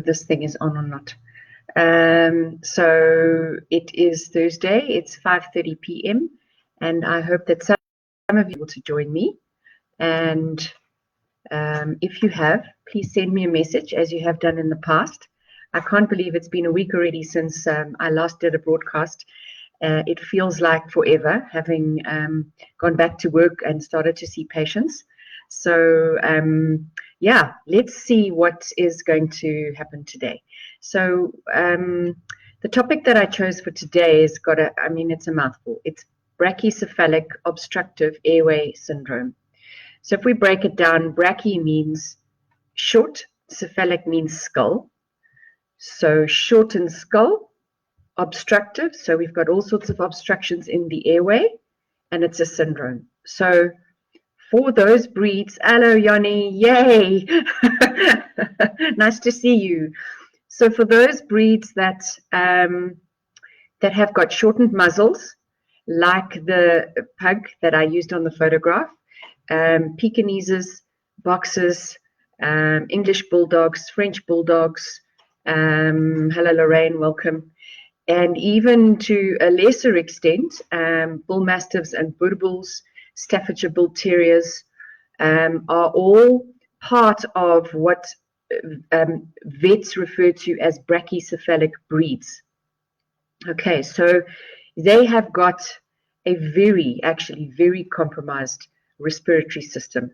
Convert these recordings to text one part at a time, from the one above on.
this thing is on or not. So it is Thursday, it's 5:30 p.m. and I hope that some of you will to join me. And if you have, please send me a message as you have done in the past. I can't believe it's been a week already since I last did a broadcast. It feels like forever, having gone back to work and started to see patients. So yeah, let's see what is going to happen today. So the topic that I chose for today has got it's a mouthful. It's brachycephalic obstructive airway syndrome. So if we break it down, brachy means short, cephalic means skull. So shortened skull, obstructive. So we've got all sorts of obstructions in the airway, and it's a syndrome. So for those breeds, hello Yanni, yay! Nice to see you. So for those breeds that have got shortened muzzles, like the pug that I used on the photograph, Pekinese, boxers, English bulldogs, French bulldogs. Hello Lorraine, welcome. And even to a lesser extent, bull mastiffs and boer bulls, Staffordshire bull terriers are all part of what vets refer to as brachycephalic breeds. Okay, so they have got a very compromised respiratory system,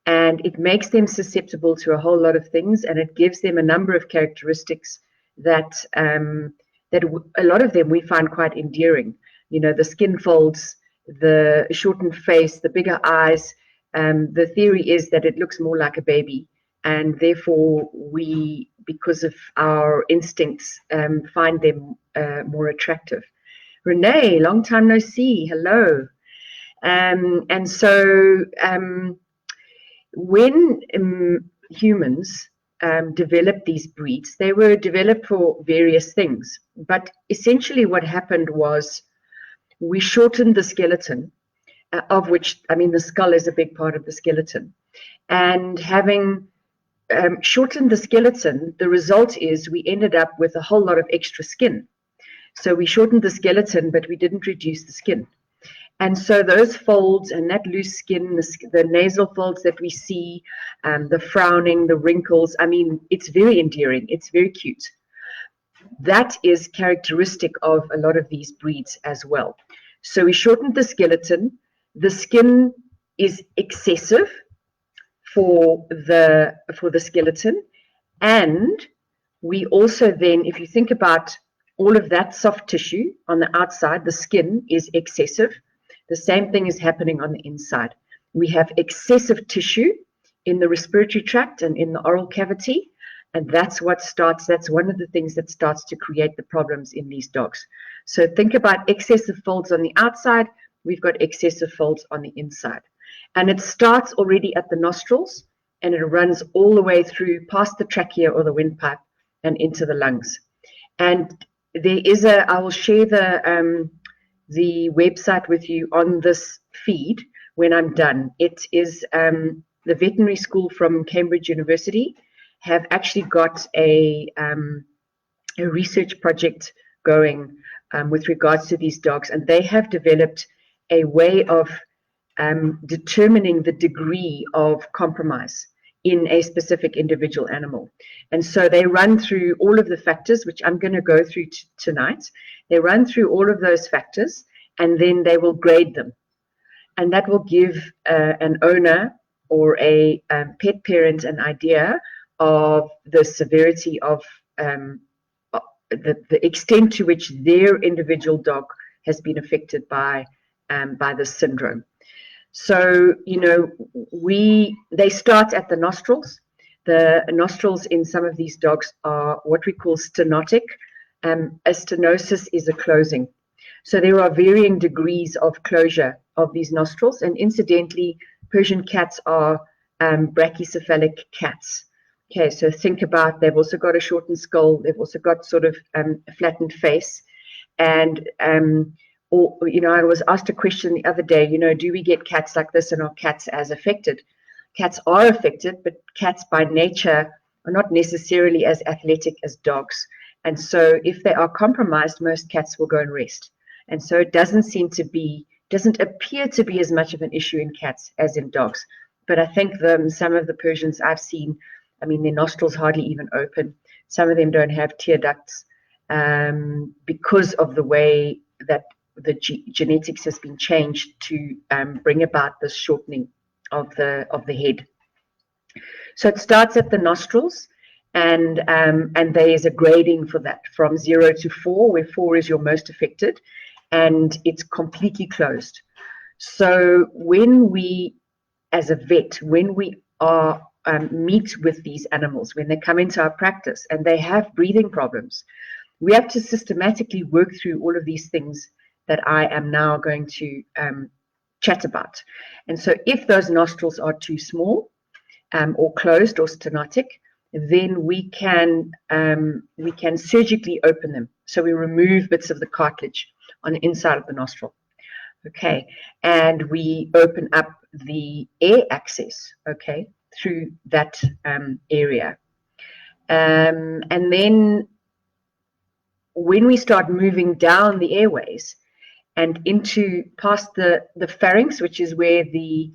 and it makes them susceptible to a whole lot of things, and it gives them a number of characteristics that that a lot of them we find quite endearing. You know, the skin folds, the shortened face, the bigger eyes. The theory is that it looks more like a baby, and therefore we, because of our instincts, find them more attractive. Renee, long time no see. Hello. And so when humans developed these breeds, they were developed for various things. But essentially what happened was we shortened the skeleton, of which, the skull is a big part of the skeleton. And having shortened the skeleton, the result is we ended up with a whole lot of extra skin. So we shortened the skeleton, but we didn't reduce the skin. And so those folds and that loose skin, the nasal folds that we see, the frowning, the wrinkles, it's very endearing. It's very cute. That is characteristic of a lot of these breeds as well. So we shortened the skeleton. The skin is excessive for the skeleton. And we also then, if you think about all of that soft tissue on the outside, the skin is excessive. The same thing is happening on the inside. We have excessive tissue in the respiratory tract and in the oral cavity, and that's one of the things that starts to create the problems in these dogs. So think about excessive folds on the outside, we've got excessive folds on the inside. And it starts already at the nostrils, and it runs all the way through past the trachea or the windpipe and into the lungs. And there is I will share the website with you on this feed when I'm done. It is the veterinary school from Cambridge University have actually got a research project going with regards to these dogs, and they have developed a way of determining the degree of compromise in a specific individual animal. And so they run through all of the factors, which I'm going to go through tonight. They run through all of those factors, and then they will grade them. And that will give an owner or a pet parent an idea of the severity of the extent to which their individual dog has been affected by this syndrome. So, they start at the nostrils. The nostrils in some of these dogs are what we call stenotic. A stenosis is a closing. So there are varying degrees of closure of these nostrils. And incidentally, Persian cats are brachycephalic cats. Okay, so think about, they've also got a shortened skull. They've also got sort of a flattened face. And I was asked a question the other day, do we get cats like this, and are cats as affected? Cats are affected, but cats by nature are not necessarily as athletic as dogs. And so if they are compromised, most cats will go and rest. And so it doesn't appear to be as much of an issue in cats as in dogs. But I think some of the Persians I've seen, I mean, their nostrils hardly even open. Some of them don't have tear ducts because of the way that the genetics has been changed to bring about this shortening of the head. So it starts at the nostrils, and there is a grading for that from 0 to 4, where 4 is your most affected, and it's completely closed. So when we, as a vet, when we are meet with these animals, when they come into our practice and they have breathing problems, we have to systematically work through all of these things that I am now going to chat about. And so if those nostrils are too small or closed or stenotic, then we can surgically open them. So we remove bits of the cartilage on the inside of the nostril. Okay, and we open up the air access, okay, through that area. And then when we start moving down the airways and into past the pharynx, which is where the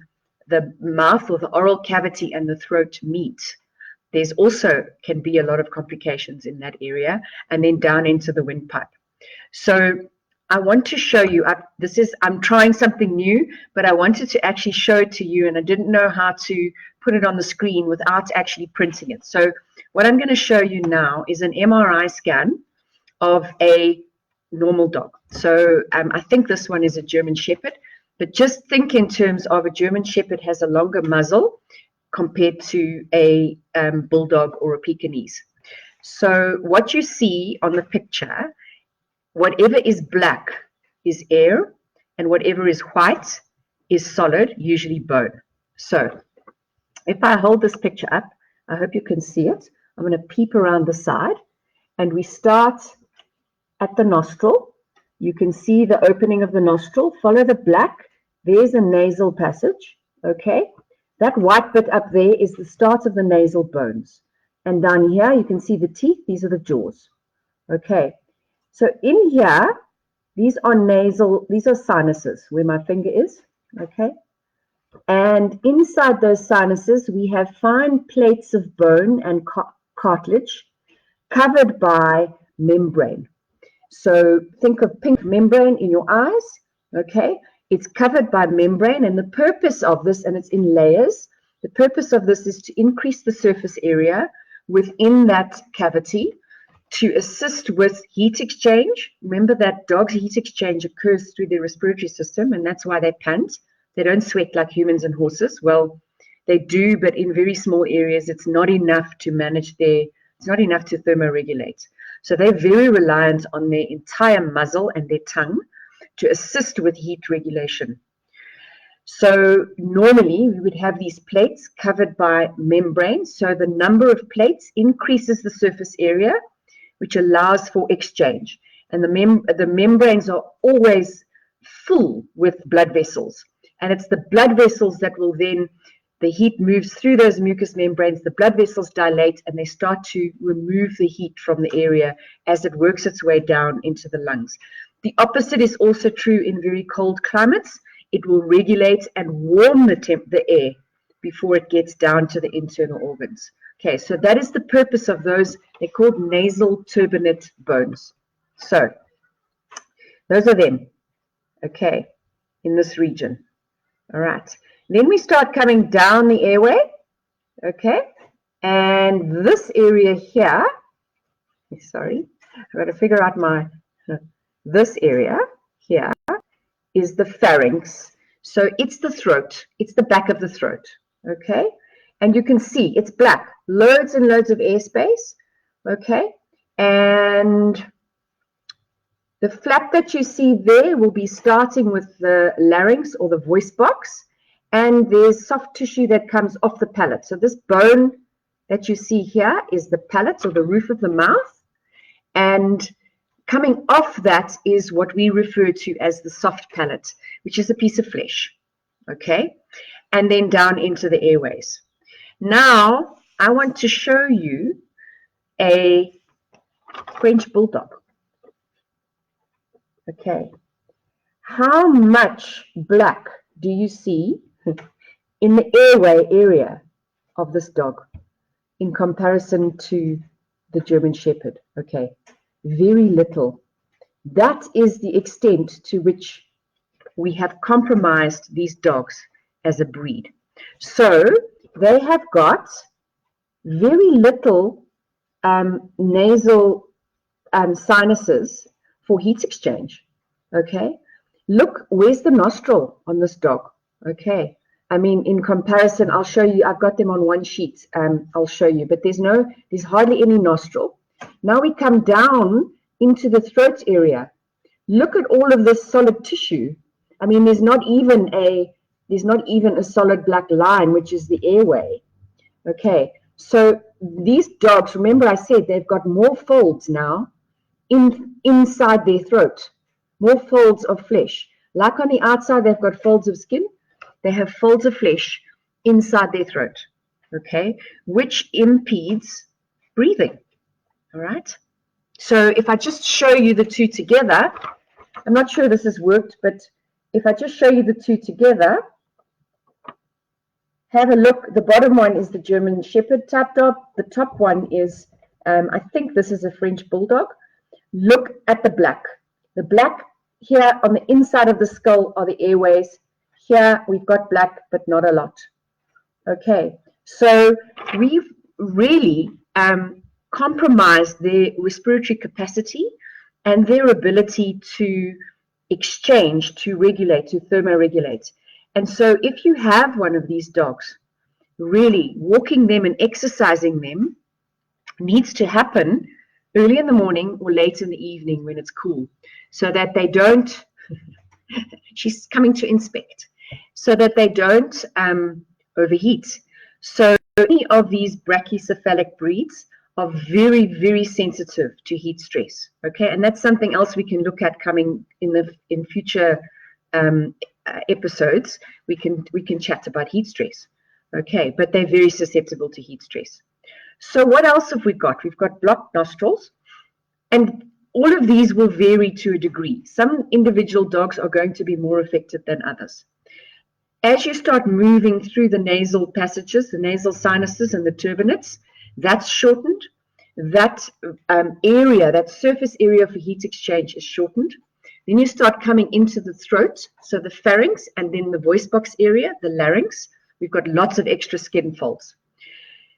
mouth or the oral cavity and the throat meet, there's also can be a lot of complications in that area, and then down into the windpipe. So I want to show you, I'm trying something new, but I wanted to actually show it to you, and I didn't know how to put it on the screen without actually printing it. So what I'm going to show you now is an MRI scan of a normal dog. So I think this one is a German Shepherd, but just think in terms of a German Shepherd has a longer muzzle compared to a Bulldog or a Pekingese. So what you see on the picture, whatever is black is air, and whatever is white is solid, usually bone. So if I hold this picture up, I hope you can see it. I'm going to peep around the side, and we start at the nostril. You can see the opening of the nostril. Follow the black. There's a nasal passage. Okay. That white bit up there is the start of the nasal bones. And down here, you can see the teeth. These are the jaws. Okay. So in here, these are sinuses, where my finger is. Okay. And inside those sinuses, we have fine plates of bone and cartilage covered by membrane. So think of pink membrane in your eyes, okay? It's covered by membrane, and the purpose of this, and it's in layers, the purpose of this is to increase the surface area within that cavity to assist with heat exchange. Remember that dogs' heat exchange occurs through their respiratory system, and that's why they pant. They don't sweat like humans and horses. Well, they do, but in very small areas. It's not enough to it's not enough to thermoregulate. So they're very reliant on their entire muzzle and their tongue to assist with heat regulation. So normally we would have these plates covered by membrane. So the number of plates increases the surface area, which allows for exchange. And the membranes are always full with blood vessels. And it's the blood vessels that will then, the heat moves through those mucous membranes, the blood vessels dilate, and they start to remove the heat from the area as it works its way down into the lungs. The opposite is also true in very cold climates. It will regulate and warm the air before it gets down to the internal organs. Okay, so that is the purpose of those. They're called nasal turbinate bones. So those are them, okay, in this region. All right. Then we start coming down the airway, okay, and this area here, sorry, I've got to figure out this area here is the pharynx. So it's the throat, it's the back of the throat, okay, and you can see it's black, loads and loads of airspace, okay, and the flap that you see there will be starting with the larynx or the voice box, and there's soft tissue that comes off the palate. So this bone that you see here is the palate or the roof of the mouth, and coming off that is what we refer to as the soft palate, which is a piece of flesh, okay, and then down into the airways. Now, I want to show you a French bulldog. Okay. How much black do you see in the airway area of this dog in comparison to the German Shepherd? Okay. Very little. That is the extent to which we have compromised these dogs as a breed. So they have got very little nasal sinuses for heat exchange. Okay, look, where's the nostril on this dog? Okay, I mean, in comparison, I'll show you. I've got them on one sheet. I'll show you, but there's hardly any nostril. Now we come down into the throat area. Look at all of this solid tissue. I mean, there's not even a solid black line, which is the airway. Okay, so these dogs, remember I said they've got more folds now inside their throat, more folds of flesh. Like on the outside, they've got folds of skin. They have folds of flesh inside their throat, okay, which impedes breathing. All right. So if I just show you the two together, I'm not sure this has worked, but if I just show you the two together, have a look. The bottom one is the German Shepherd type dog. The top one is, I think this is a French Bulldog. Look at the black. The black here on the inside of the skull are the airways. Here we've got black, but not a lot. Okay, so we've really compromised their respiratory capacity and their ability to exchange, to regulate, to thermoregulate. And so if you have one of these dogs, really walking them and exercising them needs to happen early in the morning or late in the evening when it's cool, so that they don't, she's coming to inspect, so that they don't overheat. So many of these brachycephalic breeds are very, very sensitive to heat stress. Okay, and that's something else we can look at coming in future episodes. We can chat about heat stress. Okay, but they're very susceptible to heat stress. So what else have we got? We've got blocked nostrils, and all of these will vary to a degree. Some individual dogs are going to be more affected than others. As you start moving through the nasal passages, the nasal sinuses and the turbinates, that's shortened. That area, that surface area for heat exchange is shortened. Then you start coming into the throat, so the pharynx, and then the voice box area, the larynx. We've got lots of extra skin folds.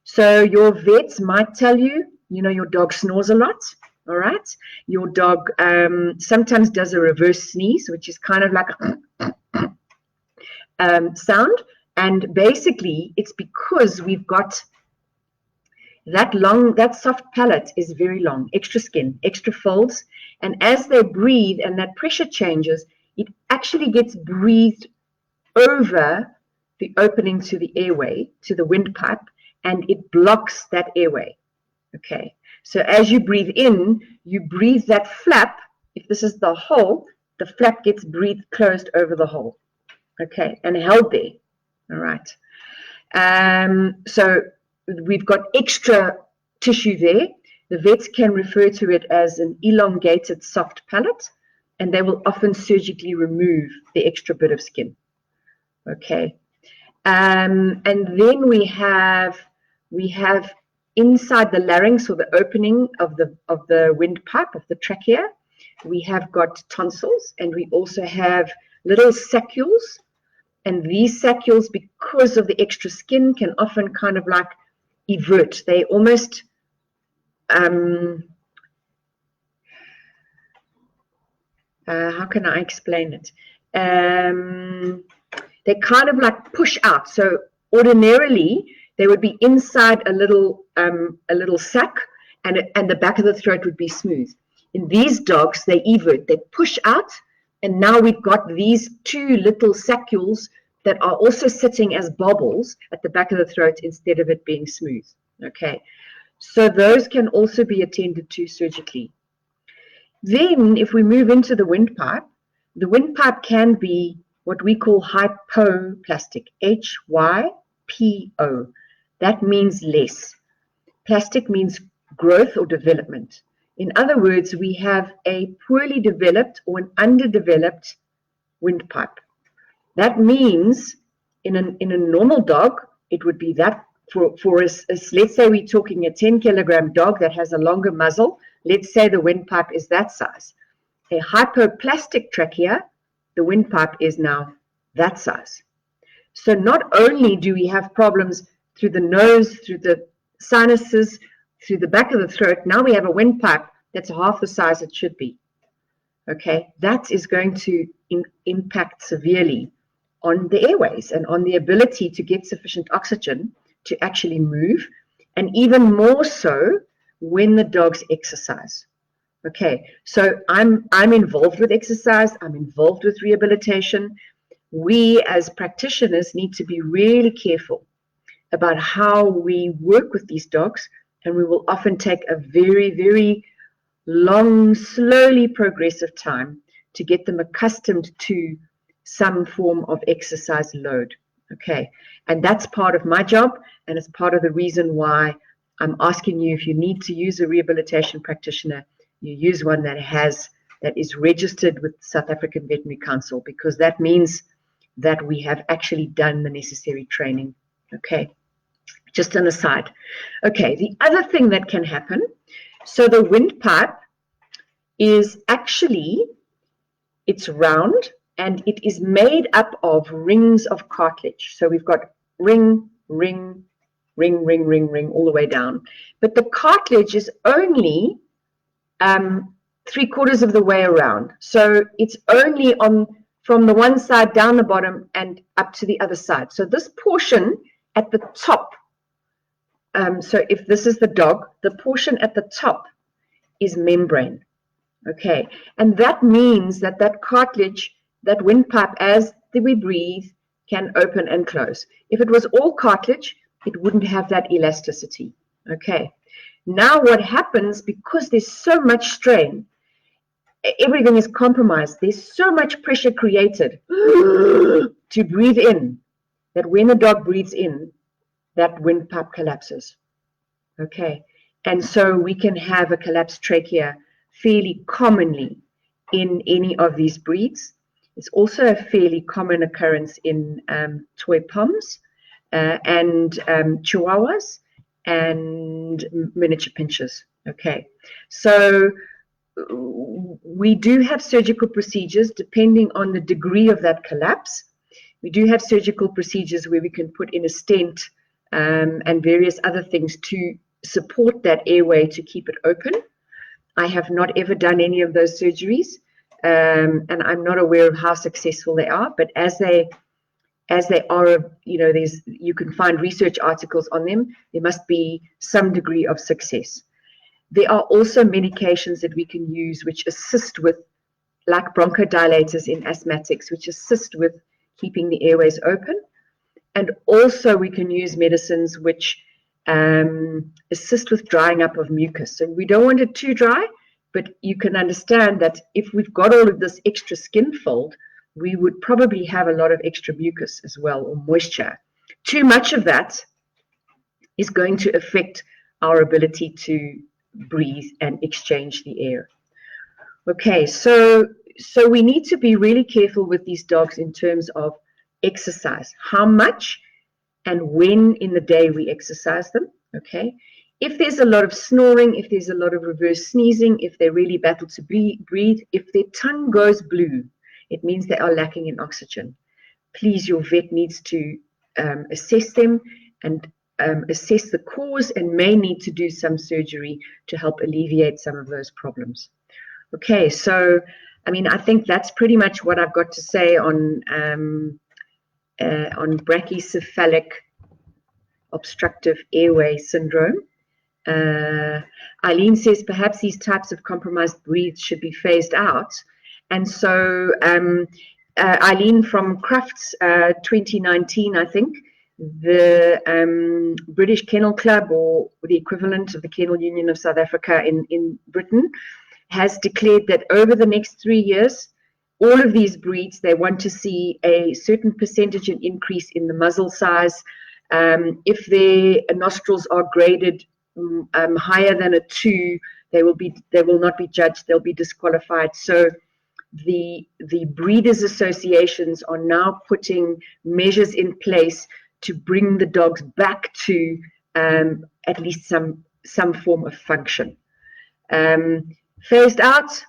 So your vets might tell you, your dog snores a lot, all right? Your dog sometimes does a reverse sneeze, which is kind of like a sound. And basically, it's because we've got that soft palate is very long, extra skin, extra folds. And as they breathe and that pressure changes, it actually gets breathed over the opening to the airway, to the windpipe, and it blocks that airway. Okay, so as you breathe in, you breathe that flap. If this is the hole, the flap gets breathed closed over the hole. Okay, and held there. All right. So we've got extra tissue there. The vets can refer to it as an elongated soft palate, and they will often surgically remove the extra bit of skin. Okay. And then we have inside the larynx, or the opening of the windpipe, of the trachea, we have got tonsils, and we also have little saccules. And these saccules, because of the extra skin, can often kind of like evert. They almost how can I explain it? They kind of like push out. So ordinarily they would be inside a little sac, and the back of the throat would be smooth. In these dogs, they evert. They push out, and now we've got these two little saccules that are also sitting as bobbles at the back of the throat instead of it being smooth. Okay, so those can also be attended to surgically. Then if we move into the windpipe can be what we call hypoplastic, H-Y-P-O. that means less. Plastic means growth or development. In other words, we have a poorly developed or an underdeveloped windpipe. That means in a normal dog, it would be that for us, let's say we're talking a 10-kilogram dog that has a longer muzzle. Let's say the windpipe is that size. A hypoplastic trachea, the windpipe is now that size. So not only do we have problems through the nose, through the sinuses, through the back of the throat, now we have a windpipe that's half the size it should be. Okay, that is going to impact severely on the airways and on the ability to get sufficient oxygen to actually move, and even more so when the dogs exercise. Okay, so I'm involved with exercise, I'm involved with rehabilitation. We as practitioners need to be really careful about how we work with these dogs, and we will often take a very, very long, slowly progressive time to get them accustomed to some form of exercise load. Okay, and that's part of my job, and it's part of the reason why I'm asking you, if you need to use a rehabilitation practitioner, you use one that is registered with South African Veterinary Council, because that means that we have actually done the necessary training. Okay, just an aside. Okay, the other thing that can happen, so the windpipe is actually, it's round and it is made up of rings of cartilage. So we've got ring, ring, ring, ring, ring, ring, all the way down. But the cartilage is only 3/4 of the way around. So it's only from the one side down the bottom and up to the other side. So this portion at the top, so if this is the dog, the portion at the top is membrane. Okay, and that means that that cartilage, that windpipe, as we breathe, can open and close. If it was all cartilage, it wouldn't have that elasticity. Okay, now what happens, because there's so much strain, everything is compromised, there's so much pressure created to breathe in, that when the dog breathes in, that windpipe collapses. Okay, and so we can have a collapsed trachea fairly commonly in any of these breeds. It's also a fairly common occurrence in toy poms and chihuahuas and miniature pinschers. Okay, so we do have surgical procedures depending on the degree of that collapse. We do have surgical procedures where we can put in a stent and various other things to support that airway to keep it open. I have not ever done any of those surgeries, and I'm not aware of how successful they are, but as they are, you can find research articles on them, there must be some degree of success. There are also medications that we can use which assist with, like bronchodilators in asthmatics, which assist with keeping the airways open. And also we can use medicines which assist with drying up of mucus. So we don't want it too dry, but you can understand that if we've got all of this extra skin fold, we would probably have a lot of extra mucus as well, or moisture. Too much of that is going to affect our ability to breathe and exchange the air. Okay, so we need to be really careful with these dogs in terms of exercise, how much and when in the day we exercise them. Okay, if there's a lot of snoring, if there's a lot of reverse sneezing, if they really battle to breathe, if their tongue goes blue, it means they are lacking in oxygen. Please, your vet needs to assess them and assess the cause, and may need to do some surgery to help alleviate some of those problems. Okay, so I mean, I think that's pretty much what I've got to say on brachycephalic obstructive airway syndrome. Eileen says perhaps these types of compromised breeds should be phased out. And so Eileen from Crufts 2019, I think, the British Kennel Club, or the equivalent of the Kennel Union of South Africa in Britain, has declared that over the next 3 years, all of these breeds, they want to see a certain percentage increase in the muzzle size, If their nostrils are graded higher than a 2, they will not be judged. They'll be disqualified. So the breeders' associations are now putting measures in place to bring the dogs back to at least some form of function. Phased out,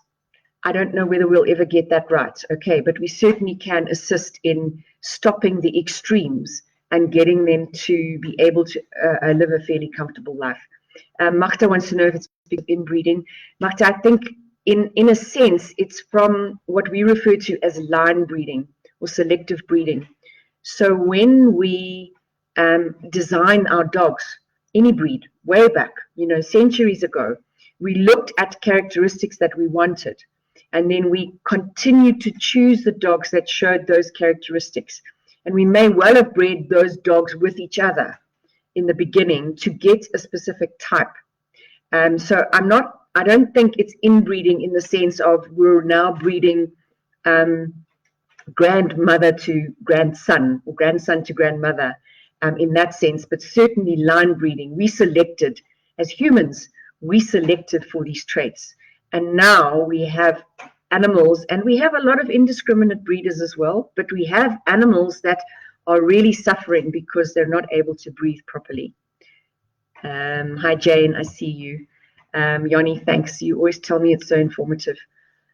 I don't know whether we'll ever get that right, okay, but we certainly can assist in stopping the extremes and getting them to be able to live a fairly comfortable life. Magda wants to know if it's inbreeding. Magda, I think in a sense, it's from what we refer to as line breeding or selective breeding. So when we design our dogs, any breed, way back, centuries ago, we looked at characteristics that we wanted, and then we continued to choose the dogs that showed those characteristics. And we may well have bred those dogs with each other in the beginning to get a specific type. So I don't think it's inbreeding in the sense of we're now breeding grandmother to grandson or grandson to grandmother in that sense, but certainly line breeding. We selected, as humans, we selected for these traits. And now we have animals, and we have a lot of indiscriminate breeders as well, but we have animals that are really suffering because they're not able to breathe properly. Hi, Jane, I see you. Yanni, thanks. You always tell me it's so informative.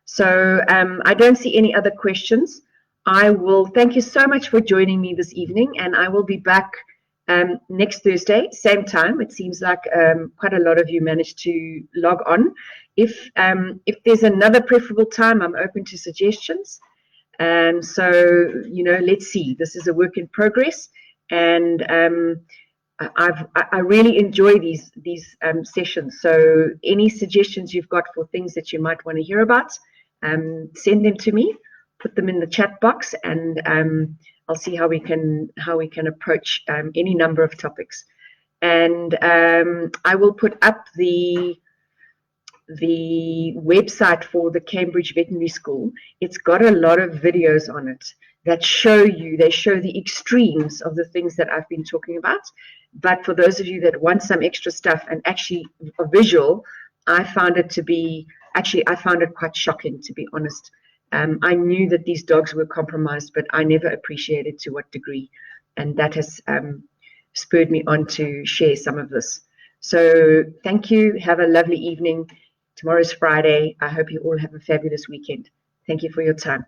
So I don't see any other questions. I will thank you so much for joining me this evening, and I will be back next Thursday, same time. It seems like quite a lot of you managed to log on. If there's another preferable time, I'm open to suggestions. So, let's see. This is a work in progress, and I really enjoy these sessions. So any suggestions you've got for things that you might want to hear about, send them to me, put them in the chat box, and I'll see how we can approach any number of topics. And I will put up the website for the Cambridge Veterinary School. It's got a lot of videos on it that show the extremes of the things that I've been talking about. But for those of you that want some extra stuff and actually a visual, I found it quite shocking, to be honest. I knew that these dogs were compromised, but I never appreciated to what degree. And that has spurred me on to share some of this. So thank you. Have a lovely evening. Tomorrow's Friday. I hope you all have a fabulous weekend. Thank you for your time.